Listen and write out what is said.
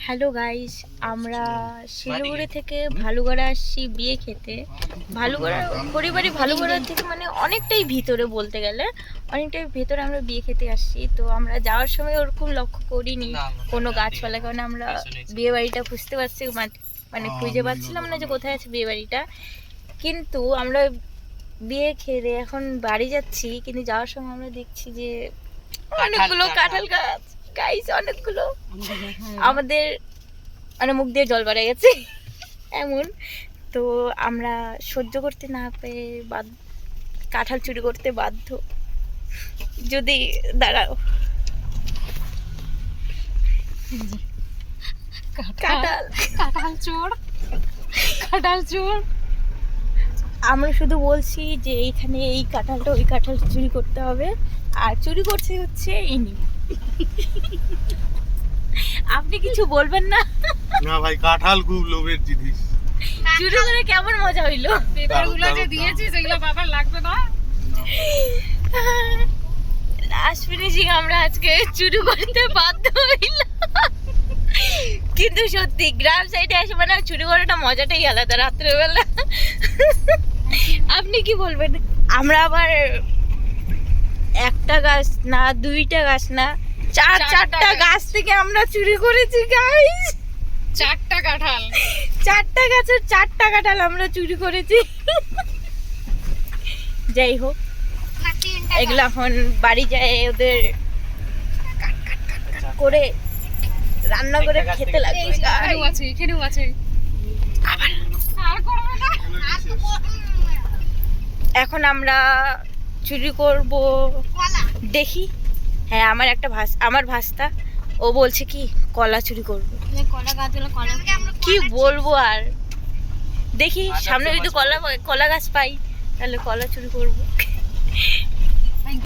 Hello guys, আমরা শিলিগুড়ি থেকে ভালুগড়া আসছি বিয়ে খেতে। ভালুগড়া পরিবারে ভালুগড়া থেকে মানে অনেকটাই ভিতরে, বলতে গেলে অনেকটাই ভেতরে আমরা বিয়ে খেতে আসছি। তো আমরা যাওয়ার সময় ওরকম লক্ষ্য করিনি কোনো গাছপালা, কারণ আমরা বিয়ে বাড়িটা খুঁজতে পারছি মানে খুঁজে পাচ্ছিলাম না যে কোথায় আছে বিয়ে বাড়িটা। কিন্তু আমরা বিয়ে খেয়ে এখন বাড়ি যাচ্ছি, কিন্তু যাওয়ার সময় আমরা দেখছি যে অনেকগুলো কাঁঠাল গাছ, গাইস অনেকগুলো। আমাদের মানে মুখ দিয়ে জল বেড়ে গেছে এমন। তো আমরা সহ্য করতে না পেয়ে কাঁঠাল চুরি করতে বাধ্য। যদি দাঁড়াও, কাঁঠাল কাঁঠাল চোর, কাঁঠাল চোর। আমরা শুধু বলছি যে এইখানে এই কাঁঠালটা ওই কাঁঠালটা চুরি করতে হবে, আর চুরি করছে হচ্ছে ইনি। আপনি কিছু বলবেন না? না ভাই, কাঁঠাল খুব লোভের জিনিস। চুরি করে কেমন মজা হইলো? পেপারগুলো যে দিয়েছি সেগুলো বাবার লাগবে না। লাস্ট ফিনিশিং আমরা আজকে চুরি করতে বাধ্য হইলাম। কিন্তু সত্যি গ্রাম সাইডে এসে মানে চুরি করাটা মজাটাই আলাদা রাত্রেবেলা। আপনি কি বলবেন? আমরা আবার একটা গাছ না, দুইটা গাছ না, চারটা গাছ থেকে আমরা চুরি করেছি গাইস। 4টা কাঁঠাল, 4টা গাছের 4টা কাঁঠাল আমরা চুরি করেছি। যাই হোক, এগুলো এখন বাড়ি যায় ওদের করে রান্না করে খেতে লাগবে। এখানেও আছে, এখানেও আছে। আর করবে না। এখন আমরা চুরি করব, দেখি। হ্যাঁ, আমার ভাস্তা ও বলছে কি কলা চুরি করবো। কলা গাছগুলো, কলা কি বলবো আর, দেখি সামনে যদি কলা গাছ পাই তাহলে কলা চুরি করব।